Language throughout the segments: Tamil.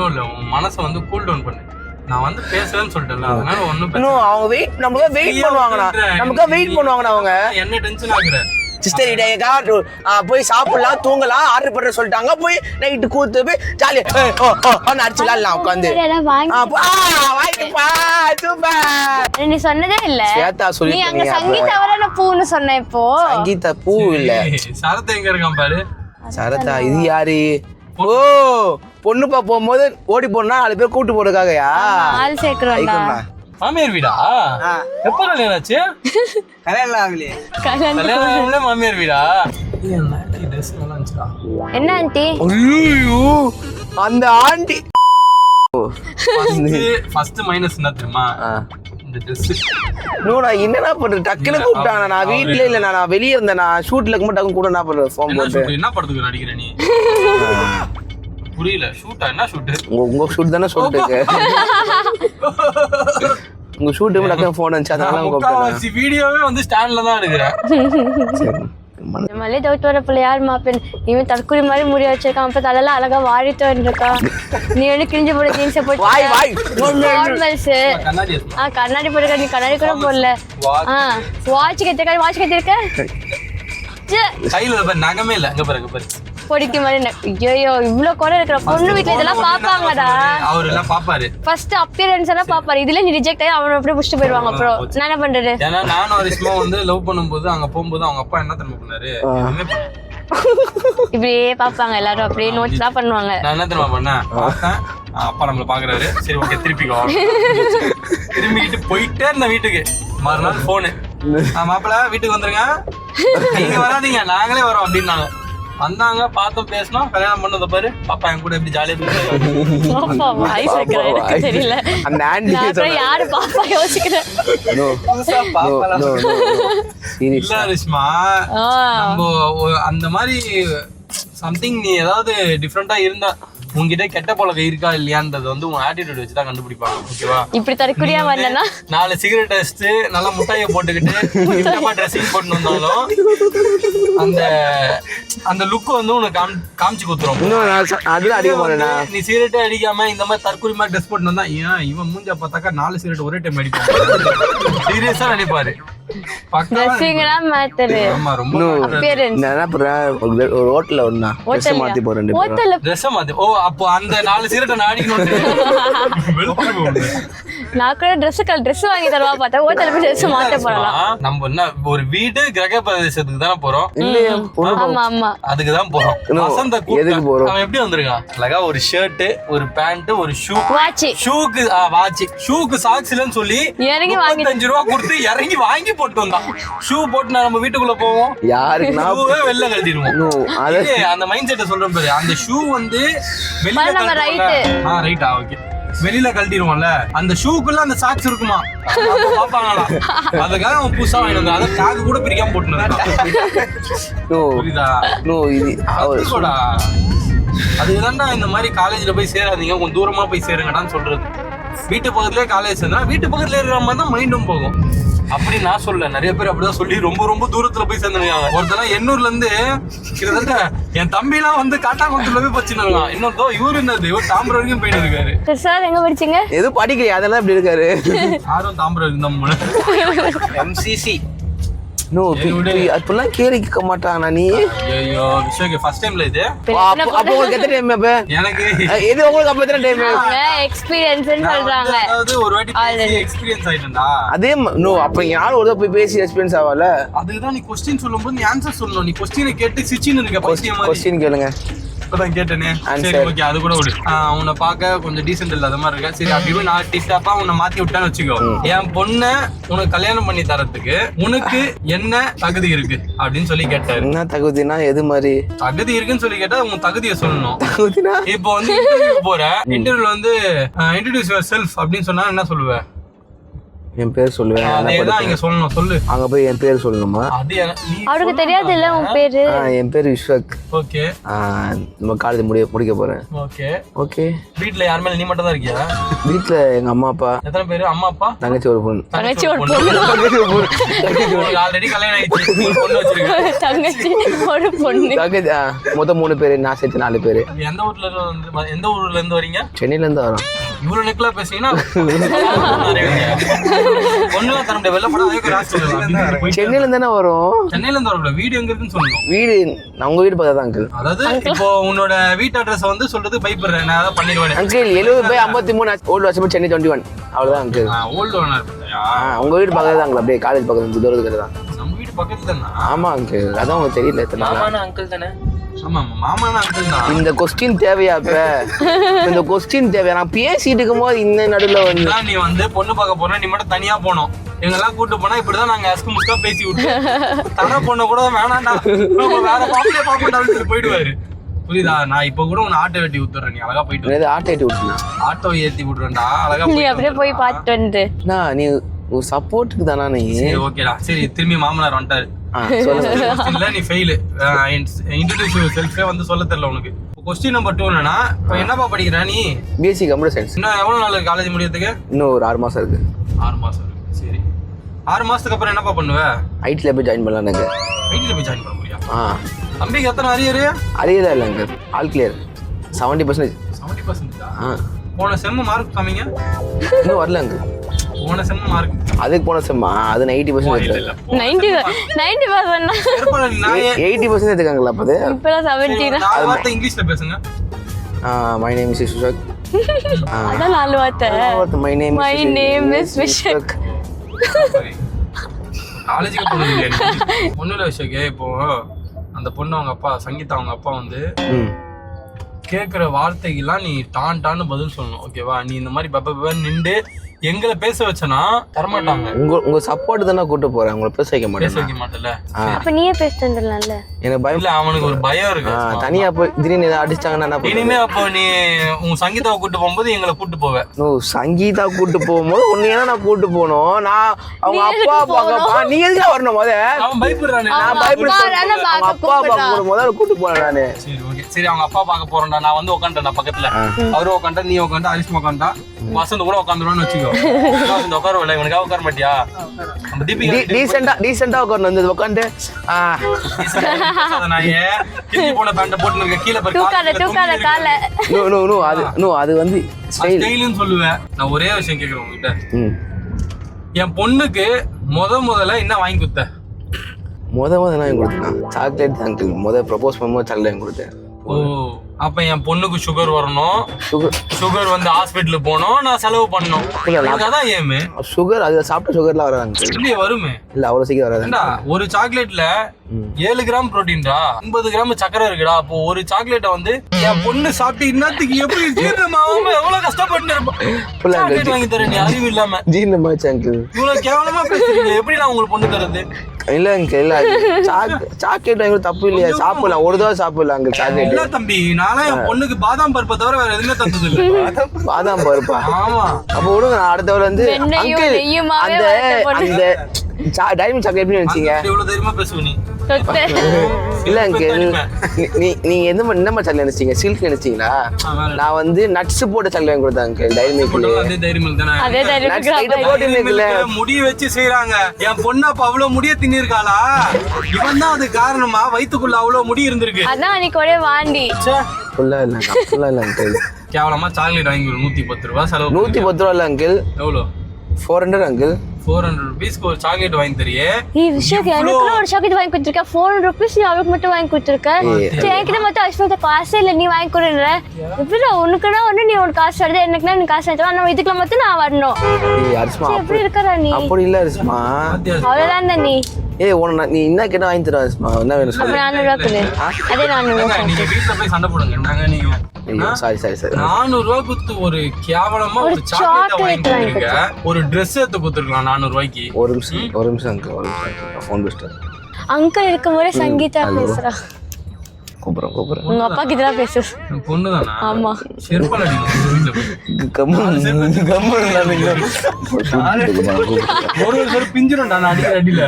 இன்னும் இல்ல உன் மனசை வந்து கூல் டவுன் பண்ணு. நான் வந்து பேசுறேன்னு சொல்லிட்டேன்ல, அதனால ஒண்ணும் அவங்க நமக்கு வெயிட் பண்ணுவாங்கண்ணா அவங்க. என்ன டென்ஷன் ஆகுற சிஸ்டர் இடையக்கா போய் சாப்பிடலாம் தூங்கலாம் ஆர்டர் பண்ண சொல்லிட்டாங்க. போய் நைட்டு கூத்து போய் ஜாலியா அடிச்சு விளாடலாம் உட்காந்து. நீ சொன்னதே இல்ல. சேத்தா சொல்லி சங்கீதா பூன்னு சொன்ன. இப்போ சங்கீதா பூ இல்ல, சரத் எங்க இருக்கான் பாரு. சரத்தா இது யாரு? ஓ பொண்ணுப்பா போகும்போது ஓடி போனா 4 பேர் கூட்டு போறதுக்காகயா? ஆள் சேர்க்கிறோம். மாமியார் வீடா? எப்ப கல்யாணம் ஆச்சு? கல்யாணம் ஆகலையே. கல்யாணம் மாமியார் வீடா? என்ன ஆண்டி? ஐயோ அந்த ஆண்டி ஃபர்ஸ்ட் மைனஸ் என்ன தெரியுமா? இந்த Dress. நான் என்னடா பண்றது? டக்குன்னு கூப்பிட்டாங்க. நான் வீட்ல இல்ல, நான் வெளியே இருந்தேன். நான் ஷூட்ல இருக்கும் டக்குன்னு கூட என்ன பண்றது? ஃபோன் போட்டு என்ன படத்துக்கு நடிக்கிற நீ? புரியல. ஷூட்டா? என்ன ஷூட்? உங்க ஷூட் தானே சொல்லிட்டு. உங்க ஷூட் டக்குன்னு ஃபோன் வந்துச்சு, அதனால கூப்பிட்டேன். வீடியோவே வந்து ஸ்டாண்ட்ல தான் எடுக்கிறேன். மல்லே டவுட் வர பிள்ளை யார் மாப்பேன்? இவன் தற்கொலை மாதிரி முடிய வச்சிருக்கான். அப்ப தலையெல்லாம் அழகா வாரிட்டு வந்துருக்கா. நீ வந்து கிழிஞ்சு போட ஜீன்ஸை போட்டு நார்மல்ஸ். கண்ணாடி போட்டுக்க. நீ கண்ணாடி கூட போடல. வாட்ச் கத்திருக்க. வாட்ச் கத்திருக்க கையில நகமே இல்ல. அங்க பாருங்க பாரு பொடிக்கு மாதிரி. ஐயோ இவ்வளவு குறை இருக்கிற பொண்ணு வீட்டுல இதெல்லாம் பாப்பாங்கடா. அவரு எல்லாம் பாப்பாரு. ஃபர்ஸ்ட் அப்பியரன்ஸ் எல்லாம் பாப்பாரு. இதுல நீ ரிஜெக்ட் ஆகி அவனை அப்படியே புடிச்சிட்டு போயிடுவாங்க. அப்புறம் நான் என்ன பண்றது? ஏன்னா நானும் அரிசிமா வந்து லவ் பண்ணும்போது அங்க போகும்போது அவங்க அப்பா என்ன தெரியுமா பண்ணாரு? இப்படியே பாப்பாங்க எல்லாரும். அப்படியே நோட்ஸ் தான் பண்ணுவாங்க. நான் என்ன தெரியுமா பண்ணேன்? பார்த்தேன் அப்பா நம்மள பாக்குறாரு. சரி ஓகே திருப்பிக்கோ. திரும்பிக்கிட்டு போயிட்டே இருந்த வீட்டுக்கு. மறுநாள் போனு, மாப்பிள்ள வீட்டுக்கு வந்துருங்க, நீங்க வராதீங்க நாங்களே வரோம் அப்படின்னாங்க. வந்தாங்க, பார்த்தோம், பேசணும், கல்யாணம் பண்ணத பாரு. பாப்பா என் கூட எப்படி ஜாலியா தெரியல. யாரு பாப்பா யோசிக்கிறேன் இல்ல ரிஷ்மா. நம்ம அந்த மாதிரி சம்திங் நீ ஏதாவது டிஃப்ரெண்டா இருந்தா உங்ககிட்ட கெட்ட பழக்கம் இருக்கா இல்லையான்றது வந்து உங்க ஆட்டிடியூட் வச்சுதான் கண்டுபிடிப்பாங்க. ஓகேவா? இப்படி தற்கொலையா வந்தனா 4 சிகரெட் அடிச்சுட்டு நல்லா முட்டைய போட்டுக்கிட்டு இந்த ட்ரெஸ்ஸிங் போட்டு வந்தாலும் அந்த லுக் வந்து உனக்கு காமிச்சு கொடுத்துரும். நீ சிகரெட்டே அடிக்காம இந்த மாதிரி தற்கொலை மாதிரி ட்ரெஸ் போட்டு வந்தா ஏன் இவன் மூஞ்ச பார்த்தாக்கா 4 சிகரெட் ஒரே டைம் அடிப்பான். சீரியஸா நினைப்பாரு. அப்போ அந்த 4 சிகரெட்டை நாடிக்கணும். நான் கூட ட்ரெஸ் வாங்கி தரவா பார்த்தா ஹோட்டல்ல போய் ட்ரெஸ் மாத்த போறலாம். நம்ம என்ன ஒரு வீடு கிரக பிரதேசத்துக்கு தானே போறோம். ஆமா ஆமா அதுக்கு தான் போறோம். வசந்த கூப்பிட்டு போறோம். அவன் எப்படி வந்திருக்கான்? அழகா ஒரு ஷர்ட், ஒரு பேண்ட், ஒரு ஷூ. ஷூக்கு வாட்ச், ஷூக்கு சாக்ஸ் இல்லன்னு சொல்லி இறங்கி 25 ரூபா கொடுத்து இறங்கி வாங்கி போட்டு வந்தான். ஷூ போட்டு நம்ம வீட்டுக்குள்ள போவோம், யாருக்கு வெளில கழட்டிடுவோம். அந்த மைண்ட் செட்டை சொல்றேன் பாரு. அந்த ஷூ வந்து ரைட்டா ஓகே வெளியில கழட்டிடுவோம்ல, அந்த ஷூக்குள்ள அந்த சாக்ஸ் இருக்குமா பாப்பாங்களா? அதுக்காக அவன் புதுசா வாங்கிட்டு வந்தான். அதை டாக் கூட பிரிக்காம போட்டு புரியுதா? அதுக்குதான்டா இந்த மாதிரி காலேஜ்ல போய் சேராதீங்க, கொஞ்சம் தூரமா போய் சேருங்கடான்னு சொல்றது. வீட்டு பக்கத்துலயே காலேஜ் சேர்ந்தா வீட்டு பக்கத்துல இருக்கிற மாதிரி தான் மைண்டும் போகும். அப்படி நான் சொல்ல, நிறைய பேர் அப்படிதான் சொல்லி ரொம்ப ரொம்ப தூரத்துல போய் சேர்ந்துருக்காங்க. ஒருத்தர் எண்ணூர்ல இருந்து கிட்டத்தட்ட என் தம்பி எல்லாம் வந்து காட்டாங்குளத்துல போய் படிச்சுருக்காங்க. இன்னொருத்தோ இவரு என்னது இவர் தாம்பரம் வரைக்கும் போயிட்டு இருக்காரு. சார் எங்க படிச்சீங்க? எதுவும் படிக்கலையா? அதெல்லாம் எப்படி இருக்காரு? யாரும் தாம்பரம் இருந்தோம். MCC அப்படிலாம் கேட்க மாட்டானா நீ? ஐயோ விஷயம் ஃபர்ஸ்ட் டைம்ல இது. அப்போ உங்களுக்கு எத்தனை டைம்? அப்ப எனக்கு இது உங்களுக்கு அப்ப எத்தனை டைம்? எக்ஸ்பீரியன்ஸ்னு சொல்றாங்க. அதாவது ஒரு வாட்டி பேசி எக்ஸ்பீரியன்ஸ் ஆயிட்டேன்டா. அதே அப்ப யாரும் ஒரு போய் பேசி எக்ஸ்பீரியன்ஸ் ஆவல. அதுதான் நீ क्वेश्चन சொல்லும்போது நீ ஆன்சர் சொல்லணும். நீ क्वेश्चனை கேட்டு சிச்சின்னு இருக்க பைத்தியம் மாதிரி. क्वेश्चन கேளுங்க. இப்பதான் கேட்டேனே. சரி ஓகே அது கூட விடு. உன்னை பார்க்க கொஞ்சம் டீசென்ட் இல்லாத மாதிரி இருக்கா. சரி அப்படி நான் டிஸ்டாப்பா உன்னை மாத்தி விட்டான்னு வச்சுக்கோ. என் பொண்ணை உனக்கு கல்யாணம் பண்ணி தரத்துக்கு உனக்கு என்ன தகுதி இருக்கு அப்படின்னு சொல்லி கேட்டாரு. என்ன தகுதினா எது மாதிரி தகுதி இருக்குன்னு சொல்லி கேட்டா உன் தகுதியை சொல்லணும். தகுதினா இப்போ வந்து இன்டர்வியூ போற, இன்டர்வியூல வந்து இன்ட்ரோடியூஸ் யுவர் செல்ஃப் அப்படின்னு சொன்னா என்ன சொல்லுவ? என் பேர் சொல்லுவேன். அதேதான் இங்க சொல்லணும். சொல்லு. அங்க போய் என் பேர் சொல்லணுமா? அது அவருக்கு தெரியாது இல்ல உன் பேரு. என் பேர் விஸ்வக். ஓகே. நம்ம காலேஜ் முடிக்க போறேன். Okay okay. வீட்ல யார் மேல நீ மட்டும் தான் இருக்கியா? வீட்ல எங்க அம்மா அப்பா. எத்தனை பேரு? அம்மா அப்பா, தங்கச்சி ஒரு பொண்ணு. தங்கச்சி ஒரு பொண்ணு. ஆல்ரெடி கல்யாணம் ஆயிடுச்சு. பொண்ணு வச்சிருக்க. தங்கச்சி ஒரு பொண்ணு. தங்கச்சி மொத்தம் 3 பேரு. நான் சேர்த்து 4 பேரு. எந்த ஊர்ல இருந்து வரீங்க? சென்னையில இருந்து வரோம். இவ்வளவு நெக்லா பேசுறீங்கன்னா ஒண்ணுலாம் தர முடியாது. வெளில போனா அதுக்கு ராசி சொல்லுவாங்க. சென்னையில இருந்து தானே வரும். சென்னையில இருந்து வரல. வீடு எங்க இருக்குன்னு சொல்லணும். வீடு உங்க வீடு பக்கத்துல தான் அங்கிள். அதாவது இப்போ உன்னோட வீட்டு அட்ரஸ் வந்து சொல்றது பயப்படுறேன். நான் அதை பண்ணிடுவேன் அங்கிள். 70/53 old WhatsApp Chennai 21. அவ்வளவுதான் அங்கிள். Old owner. உங்க வீடு பக்கத்துல தான் அங்கிள். அப்படியே காலேஜ் பக்கத்துல தூரத்துக்கு தான். நம்ம வீடு பக்கத்துல தானே. ஆமா அங்கிள். அதான் உங்களுக்கு தெரியல. மாமானா அங்கிள் தானே? ஆமா மாமானா அங்கிள் தான். இந்த கொஸ்டின் தேவையா? இப்ப இந்த கொஸ்டின் தேவையா? நான் பேசிட்டு இருக்கும்போது இந்த நடுவுல வந்து நீ வந்து பொண்ணு பார்க்க போனா நீ மட்டும் தனியா போனோம். எங்கெல்லாம் கூட்டு போனா இப்படிதான் நாங்க அஸ்கு முஸ்கா பேசி விட்டோம். தர பொண்ணு கூட வேணாண்டா, வேற பாப்பே பாப்பா போயிடுவாரு. புரியுதா? நான் இப்ப கூட உன்னை ஆட்டோ வெட்டி விட்டுறேன். நீ அழகா போயிட்டு ஆட்டோ ஏற்றி விட்டுனா ஆட்டோ ஏத்தி விட்டுறேன்டா. அழகா நீ அப்படியே போய் பார்த்துட்டு வந்து நீ ஒரு சப்போர்ட்டுக்கு தானா நீ? சரி ஓகேடா. சரி திரும்பி மாமனார் வந்துட்டாரு. இல்ல நீ ஃபெயில். இன்ட்ரோடியூஸ் யுவர் செல்ஃபே வந்து சொல்ல தெரியல உனக்கு. क्वेश्चन नंबर 2 என்னன்னா இப்போ என்னப்பா படிக்கிற நீ? BSc computer science. இன்னும் எவ்வளவு நாள் இருக்கு காலேஜ் முடியறதுக்கு? இன்னும் ஒரு 6 மாசம் இருக்கு. 6 மாசம் இருக்கு. சரி 6 மாசத்துக்கு அப்புறம் என்னப்பா பண்ணுவ? ஐடில போய் ஜாயின் பண்ணலாம். எனக்கு ஐடில போய் ஜாயின் பண்ண முடியா? தம்பிக்கு எத்தனை அரியர்? அரியர் இல்ல அங்க ஆல் கிளியர் 70%. 70%. போன செம் மார்க் கம்மிங்க. இன்னும் வரல அங்க. போன செம் மார்க் அதுக்கு போன செம் அது 90% இல்ல. 90% 80% எடுத்துக்காங்களா அப்பது? இப்பலாம் 70 தான். நாலு வார்த்தை இங்கிலீஷ்ல பேசுங்க. My name is Vishwak. அதான் நாலு வார்த்தை. My name is Vishwak. காலேஜுக்கு போனது இல்லையா? ஒண்ணுல விஷயம். இப்போ அந்த பொண்ணு அவங்க அப்பா சங்கீதா அவங்க அப்பா வந்து கேட்குற வார்த்தைக்கெல்லாம் நீ டான்னு பதில் சொல்லணும். ஓகேவா? நீ இந்த மாதிரி பப்ப நின்று எங்களை பேச வச்சனா தரமாட்டாங்க. உங்க சப்போர்ட் தானே கூட்டு போறேன். உங்களை பேச வைக்க மாட்டேன்ல. அப்ப நீயே பேசிட்டு வந்துடலாம்ல. எனக்கு பயம் இல்ல. அவனுக்கு ஒரு பயம் இருக்கு. தனியா போய் திடீர்னு ஏதாவது அடிச்சிட்டாங்கன்னா இனிமே அப்போ நீ உங்க சங்கீதாவை கூட்டு போகும்போது எங்களை கூட்டு போவேன். சங்கீதா கூட்டு போகும்போது உன்னையா நான் கூட்டு போனோம். நான் அவங்க அப்பா பார்க்க நீ எதுக்கா வரணும்? அவன் பயப்படுறானே. நான் பயப்படுறேன். அப்பா பார்க்க முதல்ல கூட்டு போறேன் நானு. சரி ஓகே. சரி அவங்க அப்பா பார்க்க போறேன்டா. நான் வந்து உட்காந்துட்டேன் பக்கத்துல. அவரும் உட்காண்டா, நீ உட்காண்டா, அரிஷ்மா உட்காண்டா, வசந்த் கூட உட்காந்துருவான்னு வச்சுக்கோ. உட்காரவில்லை இவனுக்காக உட்கார மாட்டியா? டீசெண்டா உட்காரணும். வந்து உட்காந்து அது வந்து சொல்லுவேன். நான் ஒரே விஷயம் கேக்குறேன் உங்ககிட்ட. என் பொண்ணுக்கு முதல்ல என்ன வாங்கி கொடுத்த? முதல்ல வாங்கி கொடுத்தேன் சாக்லேட் தான். ப்ரப்போஸ் பண்ணும்போது சாக்லேட் வாங்கி கொடுத்தேன். ஓ அப்ப என் பொண்ணுக்கு சுகர் வரணும், சுகர் வந்து ஹாஸ்பிட்டல் போனோம், நான் செலவு பண்ணணும். அதான் ஏமே சுகர் அது சாப்பிட்ட சுகர்லாம் வராது. இல்லையே வருமே. இல்ல அவ்வளவு சீக்கிரம் வராதுடா. ஒரு சாக்லேட்ல 7 கிராம் புரோட்டீன்டா, 50 கிராம் சக்கரை இருக்குடா. அப்போ ஒரு சாக்லேட்டை வந்து என் பொண்ணு சாப்பிட்டு இன்னத்துக்கு எப்படி எவ்வளவு கஷ்டப்பட்டு இருப்பான். வாங்கி தரேன். நீ அறிவு இல்லாம இவ்வளவு கேவலமா பேசுறீங்க. எப்படி நான் உங்களுக்கு பொண்ணு தரது? இல்ல இல்ல சாக்லேட் வாங்கி தப்பு இல்லையா? சாப்பிடலாம். ஒரு தடவை சாப்பிடலாம் அங்க சாக்லேட். இல்ல தம்பி, நானே என் பொண்ணுக்கு பாதாம் பருப்பை தவிர வேற எதுவுமே தந்தது இல்ல. பாதாம் பருப்பா? ஆமா. அப்ப விடுங்க, நான் அடுத்த தடவை வந்து அந்த டைமண்ட் சாக்லேட் எப்படி நினைச்சீங்க? இவ்வளவு தைரியமா பேசுவ நீ? இல்ல அங்கிள், நீங்க என்ன சாக்லேட் நினைச்சீங்க? சில்க் நினைச்சீங்களா? நான் வந்து நட்ஸ் போட்ட சாக்லேட் வாங்கி கொடுத்தேன் அங்கிள். டைரி மில்க் முடி வச்சு செய்யறாங்க. என் பொண்ணு அப்ப அவ்வளவு முடிய தின்னிருக்காளா? இவன் தான் அது காரணமா? வயித்துக்குள்ள அவ்வளவு முடி இருந்திருக்கு. அதான் அன்னைக்கு ஒரே வாண்டி. இல்ல அங்கிள், கேவலமா சாக்லேட் வாங்கி 110 ரூபாய் செலவு. 110 ரூபாய் இல்ல அங்கிள், எவ்வளவு? 400 அங்கிள். 400 ரூபீஸ்க்கு ஒரு சாக்லேட் வாங்கி தரியே. விஷயம் எனக்கு ஒரு சாக்லேட் வாங்கி கொடுத்துருக்க. 400 ரூபீஸ் நீ அவளுக்கு மட்டும் வாங்கி கொடுத்துருக்க. என்கிட்ட மட்டும் அஸ்மிதா காசே இல்லை, நீ வாங்கி கொடுற. எப்படி உனக்குன்னா ஒண்ணு நீ உனக்கு காசு வருது, எனக்குன்னா நீ காசு எடுத்து. ஆனா இதுக்குள்ள மட்டும் நான் வரணும். எப்படி இருக்கற நீ? அப்படி இல்ல அரிஸ்மா, அவ்வளவுதான் நீ. நீ என்ன கேட்டா வாங்கி தர அரிஸ்மா. என்ன வேணும் சொல்லு. 400 ரூபாய் கொடு. அதே 400 ரூபாய். நீங்க வீட்ல போய் சண்டை போடுங்க. நாங்க நீங்க சாரி 400 ரூபாய் கொடுத்து ஒரு கேவலமா ஒரு சாக்லேட் வாங்கி கொடுங்க. ஒரு Dress எடுத்து கொடுத்துருக்கலாம் 400 ரூபாய்க்கு. ஒரு நிமிஷம் அங்கிள், ஃபோன் பேசுறேன். அங்கிள் இருக்கும்போது சங்கீதா பேசுறா. கூப்பிடுறேன் உங்க அப்பா கிட்ட தான் பேசு. பொண்ணுதானா? ஆமா. செருப்பால் அடிக்கணும் வீட்டுல போய். ஒரு செருப்பு பிஞ்சிடும் நான் அடிக்கிற அடியில.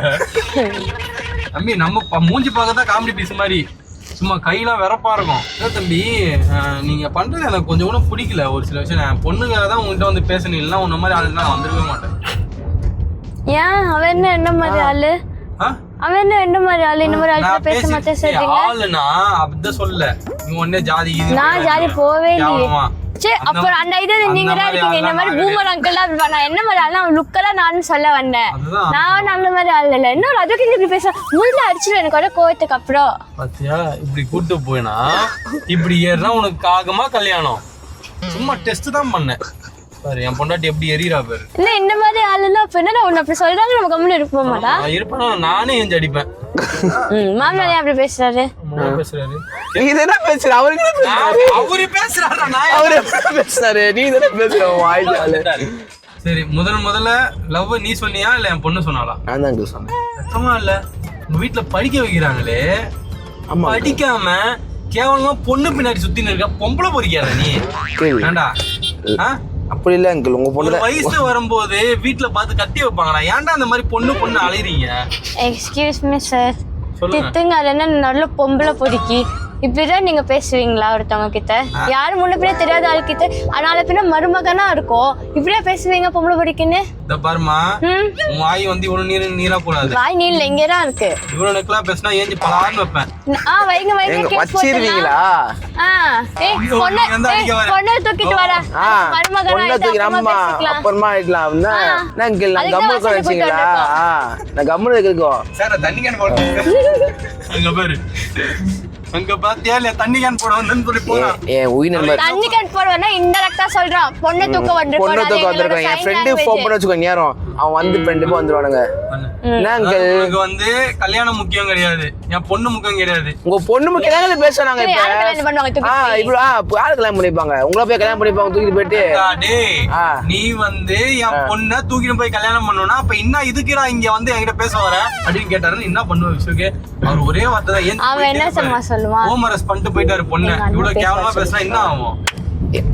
தம்பி நம்ம மூஞ்சி பார்க்கத்தான் காமெடி பீஸ் மாதிரி, சும்மா கையெல்லாம் விறப்பா இருக்கும். தம்பி நீங்க பண்றது எனக்கு கொஞ்சம் கூட பிடிக்கல. ஒரு சில விஷயம் நான் பொண்ணுங்க தான் உங்ககிட்ட வந்து பேசணும், இல்லைன்னா உன்ன மாதிரி ஆளு நான் வந்துருவே மாட்டேன். ஏன் அவன் என்ன மாதிரி ஆளு? அவன் என்ன மாதிரி ஆளு? இந்த மாதிரி ஆளு பேச மாட்டேன் சொல்றீங்க. ஆளுனா அப்படிதான் சொல்ல, நீ ஒன்னே ஜாதி நான் ஜாதி போவே இல்லையே. சரி அப்புறம் அந்த இது நீங்க தான் இருக்கீங்க இந்த மாதிரி பூமர் அங்கிள் தான். நான் என்ன மாதிரி ஆளு அவன் லுக்கெல்லாம் நானும் சொல்ல வந்தேன். நான் அந்த மாதிரி ஆள் இல்லை. இன்னும் அதுக்கு இப்படி பேச முழுல அடிச்சிடும் எனக்கு வர கோவத்துக்கு அப்புறம். பாத்தியா இப்படி கூட்டு போயினா இப்படி ஏறினா உனக்கு ஆகமா கல்யாணம்? சும்மா டெஸ்ட் தான் பண்ணேன் பாரு, என் பொண்டாட்டி எப்படி எரியறா பாரு. இல்ல இந்த மாதிரி ஆளு எல்லாம் அப்ப என்ன ஒண்ணு அப்படி சொல்றாங்க, நம்ம கம்முன்னு இருப்போம் மாட்டா? இருப்பேனா நானே ஏஞ்சி அடிப்பேன். மாமனார் அப்படி பேசுறாரு. பேசுறாரு நீ தானே பேசுற, அவரு பேசுறாரா? அவரு பேசுறாரு, நீ தானே பேசுற வாய்ச்சால. சரி முதல்ல லவ் நீ சொன்னியா இல்ல என் பொண்ணு சொன்னாலா? நான் தான் சொன்னேன். சுத்தமா இல்ல, உங்க வீட்டுல படிக்க வைக்கிறாங்களே, படிக்காம கேவலமா பொண்ணு பின்னாடி சுத்தின்னு இருக்க பொம்பளை பொறிக்காத நீ ஏண்டா? அப்படி இல்ல அங்கிள், உங்க பொண்ணு வயசு வரும்போது வீட்டுல பார்த்து கட்டி வைப்பாங்களா? ஏன்டா அந்த மாதிரி பொண்ணு அலைறீங்க? எக்ஸ்கியூஸ் மீ சார், திட்டுங்க. அது என்ன நல்ல பொம்பளை பொறுக்கி இப்படிதான் நீங்க பேசுவீங்களா ஒருத்தவங்க கிட்ட? யாரும் முன்ன பின்ன தெரியாத ஆள் கிட்ட, அதனால பின்ன மருமகனா இருக்கும் இப்படியே பேசுவீங்க பொம்பளை பொறுக்கின்னு? இந்த பாருமா, உன் வாய் வந்து இவ்வளவு நீரா கூடாது. வாய் நீர்ல இங்கதான் இருக்கு. இவ்வளவு நெக்கலாம் பேசினா ஏஞ்சி பலான்னு வைப்பேன். வைங்க வச்சிருவீங்களா? பொண்ணை தூக்கிட்டு வர மருமகனா அப்புறமா ஆயிக்கலாம். நான் கம்முன்னு வச்சீங்களா? நான் கம்முன்னு இருக்கோம் சார். தண்ணி கேன் போட்டு அங்க பாரு, அங்க பாத்தியா இல்ல தண்ணி கேன் போட வந்தேன்னு சொல்லி போறான். என் உயிர் நம்பர் தண்ணி கேன் போடுவேன்னா இன்டெரக்டா சொல்றான். பொண்ணை தூக்க வந்திருக்கோம். என் ஃப்ரெண்டு ஃபோன் பண்ண வச்சுக்கோ, நேரம் அவன் வந்து ஃப்ரெண்டுக்கு வந்துருவானுங்க. எனக்கு வந்து கல்யாணம் முக்கியம் கிடையாது, என் பொண்ணு முக்கியம் கிடையாது. உங்க பொண்ணு முக்கியம் பேசுறாங்க. இப்ப இவ்வளவு யாரு கல்யாணம் பண்ணிப்பாங்க? உங்களை போய் கல்யாணம் பண்ணிப்பாங்க தூக்கிட்டு போயிட்டு. நீ வந்து என் பொண்ணை தூக்கிட்டு போய் கல்யாணம் பண்ணணும்னா அப்ப என்ன இதுக்குடா இங்க வந்து என்கிட்ட பேச வர அப்படின்னு கேட்டாரு. என்ன பண்ணுவேன் விஷயக்கு? அவர் ஒரே வார்த்தை தான், அவன் என்ன சொல்லுவான், ஹோம் அரெஸ்ட் பண்ணிட்டு போயிட்டாரு பொண்ணு. இவ்வளவு கேவலமா பேசினா என்ன ஆகும்?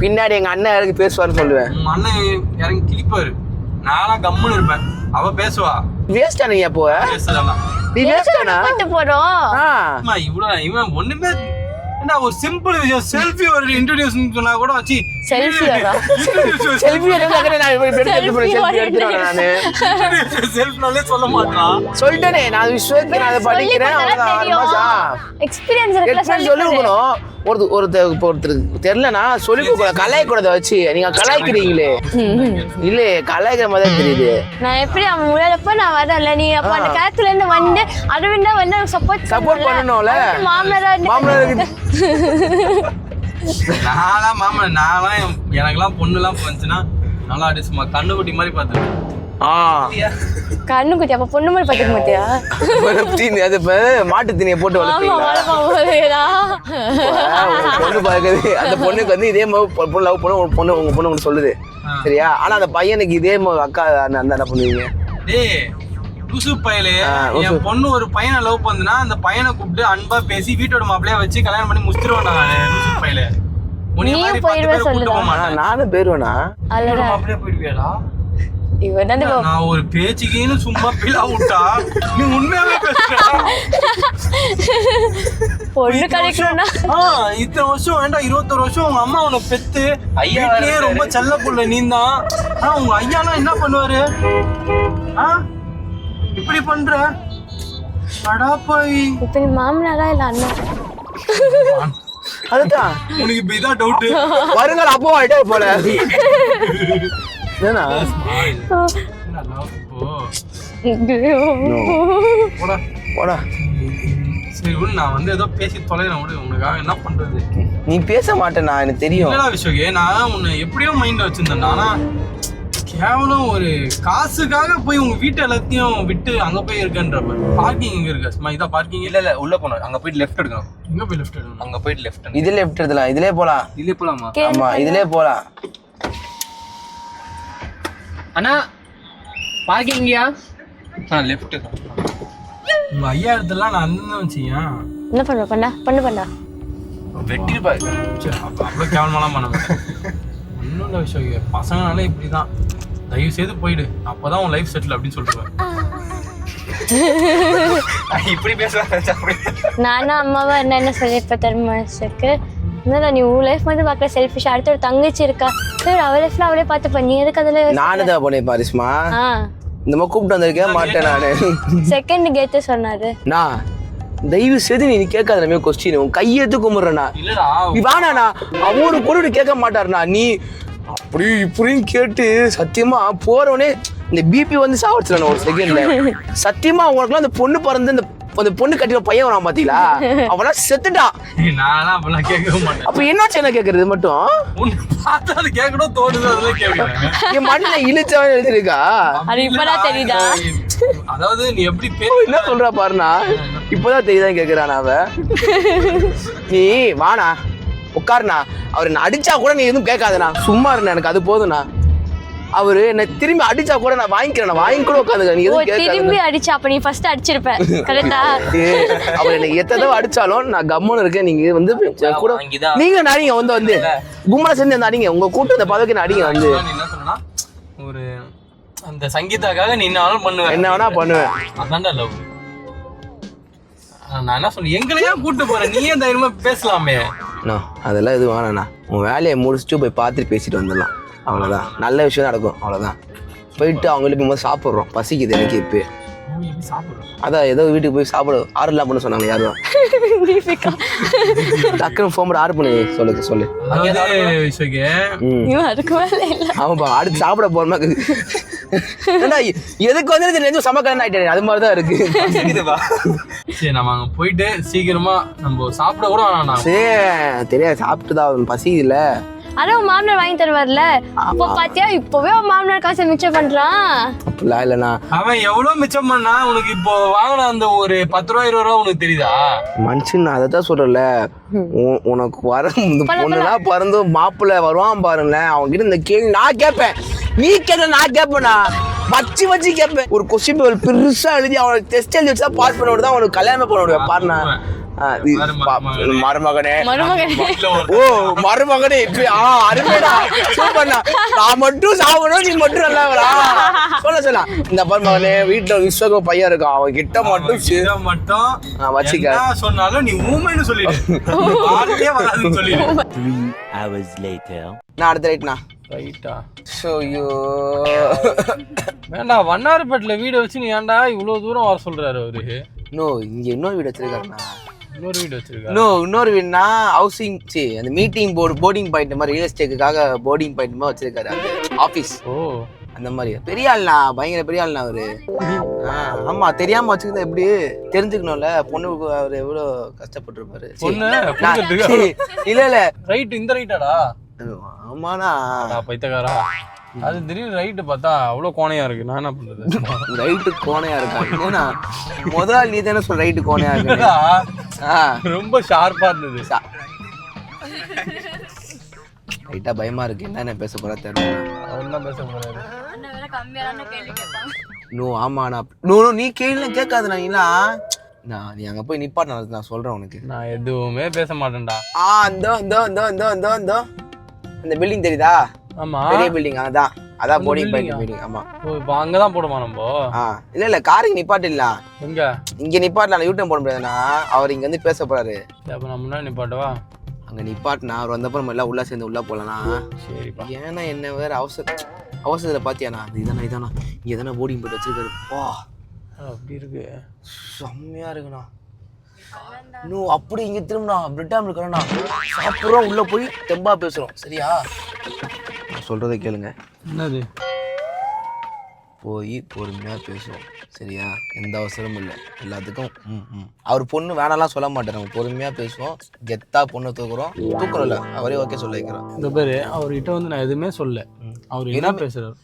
பின்னாடி எங்க அண்ணன் இறங்கி பேசுவாருன்னு சொல்லுவேன். அண்ணன் இறங்கி கிளிப்பாரு, நானா கம்முன்னு இருப்பேன். அவ பேசுவா. வேஸ்டா நீ அப்போ நீ வேஸ்டானா போறோம். இவ்வளவு இவன் ஒண்ணுமே ஒரு சிம்பிள் விஷயம், செல்ஃபி ஒரு இன்ட்ரோடியூஸ் சொன்னா கூட வச்சு செல்ஃபி செல்ஃப்னாலே சொல்ல மாட்டான். சொல்லிட்டேனே நான் விஸ்வத்துக்கு நான் படிக்கிறேன். சொல்லிக்கணும். ஒருத்தருக்கு தெரியலன்னா சொல்லி கலாய்க்கூடாத வச்சு நீங்க கலாய்க்கிறீங்களே. இல்ல கலாய்க்கிற மாதிரி தெரியுது. நான் எப்படி அவன் முன்னாடிப்ப நான் வரல, நீ அப்ப அந்த கேரக்டர்ல இருந்து வந்து அரவிந்தா வந்து சப்போர்ட் பண்ணணும்ல. மாமனார் நான்லாம் எனக்கெல்லாம் பொண்ணுலாம் வந்துச்சுன்னா நல்லா அடி சும்மா கண்ணுக்குட்டி மாதிரி பார்த்துருக்கேன். கண்ணுக்குட்டி அப்ப பொண்ணு மாதிரி பாத்துக்க மாட்டியா? மாட்டு தீனியை போட்டு பொண்ணு பாக்குது. அந்த பொண்ணுக்கு வந்து இதே மாதிரி லவ் பண்ண பொண்ணு உங்க பொண்ணு சொல்லுது சரியா? ஆனா அந்த பையனுக்கு இதே அக்கா அந்த என்ன பண்ணுவீங்க? லூசு பயலே, என் பொண்ணு ஒரு பையனை லவ் பண்ணுனா அந்த பையனை கூப்பிட்டு அன்பா பேசி வீட்டோட மாப்பிளையா வச்சு கல்யாணம் பண்ணி முடிச்சிருவாங்க. லூசு பயலே, நானும் போயிருவேனா? மாப்பிளையா போயிடுவியாடா? நான் ஒரு பேச்சுக்குன்னு சும்மா பிலா விட்டா நீ உண்மையாவே பேசுற. பொண்ணு கிடைக்கணும்னா இத்தனை வருஷம் வேண்டாம், 21 வருஷம் உங்க அம்மா உன்னை பெத்து ஐயாவே ரொம்ப செல்ல புள்ள நீ தான். ஆனா உங்க ஐயானா என்ன பண்ணுவாரு? இப்படி பண்ற அடாப்பாய். இப்ப நீ மாமனாரா இல்ல அண்ணா? அதுதான் உனக்கு இப்ப இதான் டவுட். வருங்கள் அப்போ ஆயிட்டே போல. சரி நான் வந்து ஏதோ பேசி தொலைறேன் விடு, உனக்காக என்ன பண்றது? நீ பேச மாட்டேன்னா எனக்கு தெரியும். விஷயம் நான் உன்னை எப்படியோ மைண்ட்ல வச்சிருந்தேன். ஆனா கேவலம் ஒரு காசுக்காக போய் உங்க வீட்டு எல்லாத்தையும் விட்டு அங்க போய் இருக்கன்ற. பார்க்கிங் எங்க இருக்கு? சும்மா இதான் பார்க்கிங். இல்ல உள்ள போனோம், அங்க போயிட்டு லெஃப்ட் எடுக்கணும். எங்க போய் லெஃப்ட் எடுக்கணும்? அங்க போயிட்டு லெஃப்ட். இதுல லெஃப்ட் எடுக்கலாம். இதுலயே போலாம். இதுலயே போலாமா? ஆமா இதுலயே போலாம். அண்ணா பார்க்கிங்கயா? லெஃப்ட். உங்க ஐயா இடத்துல நான் அண்ணன் வச்சியா? என்ன பண்ண பண்ண பண்ண பண்ண வெட்டிருப்பாரு. அவ்வளோ கேவலமாலாம் பண்ண மாட்டேன். ஒன்றும் இல்லை விஷயம், பசங்கனாலே இப்படிதான். தயவு செய்து போயிடு, அப்பதான் உன் லைஃப் செட்டில் அப்படின்னு சொல்லிடுவேன். இப்படி பேசுவாங்க. நானும் அம்மாவா என்ன சொல்லியிருப்பேன் தெரியுமா சாருக்கு? என்னடா நீ உன் லைஃப் மட்டும் பார்க்கல செல்ஃபிஷ், அடுத்த ஒரு தங்கச்சி இருக்கா, சரி அவ லைஃப்ல அவளே பார்த்துப்ப, நீ எதுக்கு அதில்? நானு தான் பண்ணேன் பாரிஸ்மா. இந்த மாதிரி கூப்பிட்டு வந்திருக்கேன் மாட்டேன் நானு. செகண்ட் கேட்டு சொன்னாரு. நான் தயவு செய்து நீ கேட்காத நம்ம கொஸ்டின், உன் கையெடுத்து கும்பிடுறா. இல்லடா நீ வேணாண்ணா, அவரு பொருள் கேட்க மாட்டாருண்ணா. நீ அப்படி இப்படின்னு கேட்டு சத்தியமா போறவனே இந்த பிபி வந்து சாவடிச்சிடணும் ஒரு செகண்ட்ல. சத்தியமா உனக்குலாம் அந்த பொண்ணு பிறந்து அந்த பொண்ணு கட்டின பையன் வரான் பாத்தீங்களா, அவனா செத்துட்டான். நான்லாம் அப்பெல்லாம் கேட்கவே மாட்டேன். அப்ப என்ன என்ன கேட்கறது மட்டும் உன்னை பார்த்தா அது கேட்கணும் தோணுது, அதெல்லாம் கேட்கறேன். என் மண்ணில் இழுச்சவன் எழுதிருக்கா. அது இப்பதான் தெரியுதா? அதாவது நீ எப்படி என்ன சொல்றா பாருண்ணா, இப்பதான் தெரியுதான் கேக்குறான் அவ. நீ வாண்ணா உட்காருண்ணா, அவர் என்ன அடிச்சா கூட நீ எதுவும் கேட்காதண்ணா, சும்மா இருண்ணா, எனக்கு அது போதுண்ணா. அவரு என்ன திரும்பி அடிச்சா கூட நான் வாங்கிக்கிறேன், வாங்கி கூட உட்காந்துக்க, நீ எதுவும் கேட்காத. திரும்பி அடிச்சா அப்ப நீ ஃபர்ஸ்ட் அடிச்சிருப்ப கரெக்டா? அவர் என்ன எத்தனை தடவை அடிச்சாலும் நான் கம்முன்னு இருக்கேன். நீங்க வந்து கூட நீங்க நடிங்க வந்து கும்பல சேர்ந்து அடிங்க, உங்க கூட்டு அந்த பதவிக்கு அடிங்க வந்து. என்ன சொன்னா ஒரு அந்த சங்கீதாக்காக நீ என்ன வேணாலும் பண்ணுவேன், என்ன வேணா பண்ணுவேன். அதான்டா லவ். நான் என்ன சொன்னேன், எங்களையா கூட்டு போறேன், நீயே தைரியமா பேசலாமே. அதெல்லாம் எதுவும் வேணாண்ணா, உன் வேலையை முடிச்சுட்டு போய் பார்த்துட்டு பேசிட்டு வந்துடலாம், அவ்வளோதான். நல்ல விஷயம் நடக்கும், அவ்வளோதான். போயிட்டு அவங்களுக்கு போது சாப்பிட்றோம், பசிக்குது எனக்கு இப்போ. அதான் ஏதோ வீட்டுக்கு போய் சாப்பிட ஆறுலாம் பண்ண சொன்னாங்க யாரும். டக்குனு ஃபோன் பண்ணி ஆறு பண்ணி சொல்லு. ஆமாப்பா, அடுத்து சாப்பிட போறோமா எதுக்கு வந்து நெஞ்சு சமக்கலன் ஆயிட்டேன், அது மாதிரிதான் இருக்கு. சரி நம்ம அங்க போயிட்டு சீக்கிரமா நம்ம சாப்பிட கூட வேணாம். சரி தெரியாது, சாப்பிட்டுதான் பசி இல்ல. அதான் மாமனார் வாங்கி தருவார்ல, இப்போ பாத்தியா இப்பவே மாமனார் காசை மிச்சம் பண்றான். அப்படிலாம் இல்லண்ணா, அவன் எவ்வளவு மிச்சம் பண்ணா உனக்கு இப்போ வாங்கின அந்த ஒரு 10 ரூபா 20 ரூபா உனக்கு தெரியுதா? மனுஷன் நான் அதைத்தான் சொல்றேன்ல, உனக்கு வர இந்த பொண்ணுலாம் பிறந்து மாப்பிள்ள வருவான் பாருங்களேன், அவங்க கிட்ட இந்த கேள்வி நான் கேட்பேன், நீ கேட்க நான் கேட்பேண்ணா, வச்சு கேட்பேன். ஒரு கொஸ்டின் பேப்பர் பெருசா எழுதி அவனுக்கு டெஸ்ட் எழுதி வச்சா பாஸ் பண்ண விட அவனுக்கு கல்யாணமே பண்ண முடியும் பாருண்ணா. மருமகனே ஓ மருமகனே இப்படி அருமைடா சூப்பர்ண்ணா, நான் மட்டும் சாப்பிடணும் நீ மட்டும் நல்லா சொல்ல இந்த மருமகனே வீட்டுல விஸ்வக பையன் இருக்கான், அவன் கிட்ட மட்டும் வச்சுக்க சொன்னாலும் நீ ஊமைன்னு சொல்லிடு. நான் அடுத்த ரைட்ண்ணா. ரைட்டா ஐயோ வேண்டா, வண்ணாரப்பேட்டில வீடு வச்சு நீ ஏன்டா இவ்வளவு தூரம் வர சொல்றாரு அவரு? நோ இங்க இன்னொரு வீடு வச்சிருக்காருண்ணா. இன்னொரு வீடுனா ஹவுசிங் அந்த மீட்டிங் போர்டிங் பாயிண்ட் மாதிரி ரியல் எஸ்டேட்டுக்காக போர்டிங் பாயிண்ட் மாதிரி வச்சிருக்காரு அந்த ஆபீஸ். ஓ அந்த மாதிரி பெரிய ஆள்னா, பயங்கர பெரிய ஆள்னா அவரு. ஆமா தெரியாம வச்சுக்கிட்டா எப்படி தெரிஞ்சுக்கணும்ல, பொண்ணுக்கு அவரு எவ்வளவு கஷ்டப்பட்டிருப்பாரு. இல்ல ரைட் இந்த ரைட்டாடா? ஆமாண்ணா பைத்தகாரா, அது திடீர்னு ரைட்டு பார்த்தா அவ்வளோ கோணையா இருக்கு, நான் என்ன பண்றது? ரைட்டு கோணையா இருக்கா? முதல் நீ தானே சொல்ற ரைட்டு கோணையா இருக்கு. ரொம்ப ஷார்ப்பா இருந்தது. ரைட்டா பயமா இருக்கு, என்ன பேச போறா தெரியல. அவர் தான் பேச போறாரு. நோ ஆமாண்ணா, நோ நீ கேள்வி கேட்காதுண்ணா. நீ அங்க போய் நிப்பாட்ட நான் சொல்றேன் உனக்கு. நான் எதுவுமே பேச மாட்டேன்டா. அந்த பில்டிங் தெரியுதா? ஆமா பெரிய பில்டிங், அதான் போர்டிங் பாயிண்ட் பில்டிங். ஆமா இப்போ அங்கதான் போடுமா நம்ம? இல்ல காருக்கு நிப்பாட்டிடலாம். எங்க இங்க நிப்பாட்டலாம், யூட்டன் போட முடியாதுண்ணா, அவர் இங்க வந்து பேச போறாரு. அப்ப நம்ம முன்னாடி நிப்பாட்டவா? அங்க நிப்பாட்டினா அவர் வந்தப்ப நம்ம எல்லாம் உள்ள சேர்ந்து உள்ள போலாம். சரிப்பா. ஏன்னா என்ன வேற அவசரத்துல பாத்தியாண்ணா, இதானா இங்க எதனா போர்டிங் போட்டு வச்சிருக்காரு. வா அப்படி இருக்கு, செம்மையா இருக்குண்ணா. இன்னும் அப்படி இங்க திரும்பினா பிரிட்டாம் இருக்கிறோம்ண்ணா, சாப்பிட்றோம் உள்ள போய் தெம்பா பேசுறோம். சரியா? நான் சொல்றதை கேளுங்க. என்னது? போய் பொறுமையா பேசுவோம். சரியா? எந்த அவசரமும் இல்லை, எல்லாத்துக்கும் அவர் பொண்ணு வேணாலாம் சொல்ல மாட்டேன், நம்ம பொறுமையா பேசுவோம். கெத்தா பொண்ணு தூக்குறோம் இல்ல, அவரே ஓகே சொல்ல வைக்கிறோம். இந்த பேரு அவர்கிட்ட வந்து நான் எதுவுமே சொல்ல, அவர் என்ன பேசுறாரு?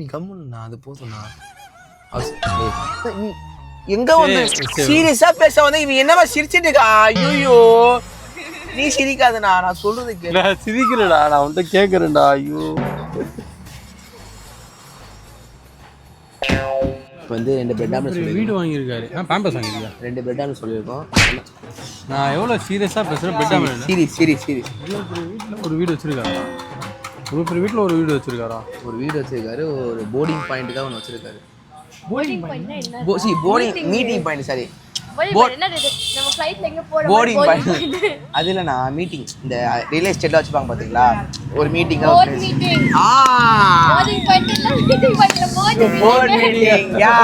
நீ கம்முன்னா அது போதும்ண்ணா. எங்க வந்து சீரியஸா பேச வந்து இவன் என்னவா சிரிச்சிட்டு இருக்கா? ஐயோ நீ சிரிக்காதண்ணா, நான் சொல்றது கேளு. சிரிக்கிறடா, நான் வந்து கேக்குறேன்டா. ஐயோ வந்து 2 பிரெட் ஆம்லெட் வீடு சொல்லியிருக்கோம். வாங்கியிருக்காரு பேம்பஸ் வாங்கியிருக்கா 2 பிரெட் ஆம்லெட் சொல்லியிருக்கோம். நான் எவ்வளோ சீரியஸாக பேசுகிறேன் பெட் ஆம்லெட் சீரிஸ் இவ்வளோ பெரிய வீட்டில் ஒரு வீடு வச்சிருக்காரா இவ்வளோ பெரிய வீட்டில் ஒரு வீடு வச்சிருக்காரா ஒரு வீடு வச்சிருக்காரு. ஒரு போர்டிங் பாயிண்ட்டுக்காக ஒன்று வச்சிருக்காரு. போர்டிங் பாயிண்ட்னா என்ன? Boarding meeting point sorry boarding point என்னது இது? நம்ம ஃளைட்ல எங்க போறோம்? போர்டிங் பாயிண்ட் அது இல்லைண்ணா மீட்டிங் இந்த ரியல் எஸ்டேட்ல வச்சுப்பாங்க பார்த்தீங்களா ஒரு மீட்டிங்காக போர்ட் மீட்டிங். போர்டிங் பாயிண்ட் இல்ல மீட்டிங் பாயிண்ட்ல போர்ட் மீட்டிங் யா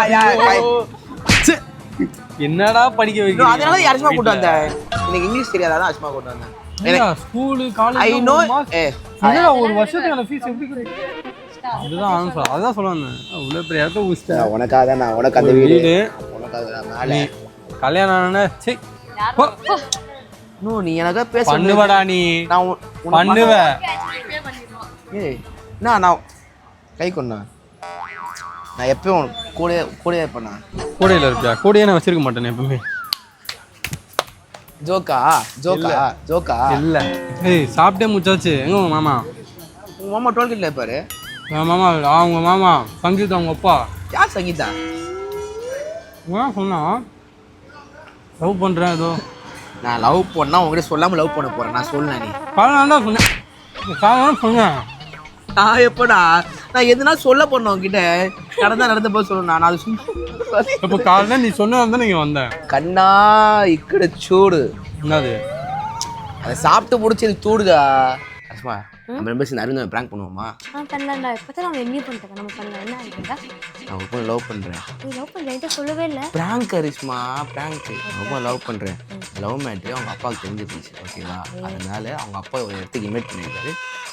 என்னடா படிக்க வைக்கிறீங்க அதனால யாருமா கூட்டு வந்தேன் எனக்கு இங்கிலீஷ் தெரியாதா தான் அசுமா கூட்டு வந்தேன். ஸ்கூலு ஐ காலேஜ் நோ ஒரு வருஷத்துக்கான ஃபீஸ் எப்படி கட்டுவீங்க? இதுதான் ஆன்சர் அதான் சொல்லுவாங்க இவ்வளோ பெரிய இடத்த ஊசிட்டேன் உனக்காக தான் நான் உனக்கு அந்த வீடு வீடு உனக்காக தான் மேலே கல்யாணம் ஆனா சரி நீ எனக்கா பேச பண்ணுவடா நீ நான் பண்ணுவ ஏய் நான் கை கொண்டா நான் எப்பயும் கூடயே இருப்பேண்ணா. கூடையில் இருப்பியா கூடையே நான் வச்சிருக்க மாட்டேன் எப்பவுமே ஜோக்கா இல்லை ஏய் சாப்பிட்டே முச்சாச்சு எங்க உங்க மாமா உங்க மாமா டோல்கேட்ல இருப்பாரு. என் மாமா அவங்க மாமா சங்கீதா அவங்க அப்பா யார் சங்கீதா? ஏன் சொன்னா லவ் பண்ணுறேன் ஏதோ நான் லவ் பண்ணா உங்ககிட்ட சொல்லாம லவ் பண்ண போறேன். நான் சொல்லல நீ காலம் தான் சொன்னேன் காலம் சொன்னேன் நான் எப்படா நான் எதுனா சொல்ல போனேன் உங்ககிட்ட நடந்த போது சொல்லணும். நான் அது இப்போ காலையில் நீ சொன்னதான் நீங்கள் வந்தேன் கண்ணா இக்கட சூடு என்னது அதை சாப்பிட்டு முடிச்சது தூடுதா. அஸ்மா நம்ம ரெண்டு பேரும் அருந்த பிராங்க் பண்ணுவோமா? பண்ணலாம்டா. இப்பதான் அவங்க என்ன பண்ணிட்டாங்க நம்ம பண்ணலாம். என்ன ஆகிட்டா நான் ரொம்ப லவ் பண்றேன். நீ லவ் பண்றேன் சொல்லவே இல்லை. பிராங்க் கரிஷ்மா பிராங்க் ரொம்ப லவ் பண்றேன். லவ் மேட்ரு அவங்க அப்பாவுக்கு தெரிஞ்சு போச்சு ஓகேவா. அதனால அவங்க அப்பா ஒரு இடத்துக்கு இன்வைட் பண்ணியிருக்காரு.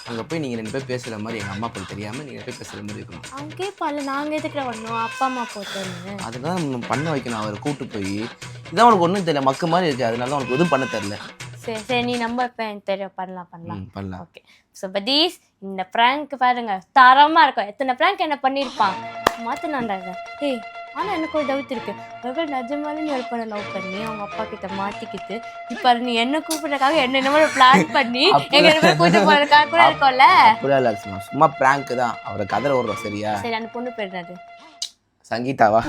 அங்கே போய் நீங்கள் 2 பேர் பேசுகிற மாதிரி எங்கள் அம்மா அப்பா தெரியாமல் நீங்கள் 2 பேர் பேசுகிற மாதிரி இருக்கணும். அவங்க கேட்பால நாங்கள் எதுக்குற வரணும் அப்பா அம்மா போட்டோன்னு. அதுதான் நம்ம பண்ண வைக்கணும். அவரை கூப்பிட்டு போய் இதான் உனக்கு ஒன்றும் தெரியல மக்கு மாதிரி இருக்குது அதனால தான் உனக்கு எதுவும் பண்ண தெரில. சரி நீ நம்ப இப்போ எனக்கு தெரியும் பண்ணலாம். ஓகே ஸோ பதீஸ் இந்த ப்ராங்க் பாருங்க தரமாக இருக்கும். எத்தனை ப்ராங்க் என்ன பண்ணியிருப்பான் மாற்றினாண்டா இதை. ஏய் ஆனால் எனக்கு ஒரு டவுட் இருக்கு. ஒருவேளை நிஜமாலே நீ ஒரு பொண்ணை லவ் பண்ணி அவங்க அப்பா கிட்ட மாட்டிக்கிட்டு இப்போ நீ என்ன கூப்பிட்றதுக்காக என்னென்னமோ பிளான் பண்ணி எங்க என்ன கூப்பிட்டு போறதுக்காக கூட இருக்கும்ல. அப்படியே இல்லை சும்மா பிராங்க் தான். அவரை கதற ஓடுறோம் சரியா. சரி அந்த பொண்ணு பேர் என்னது? சங்கீதாவா?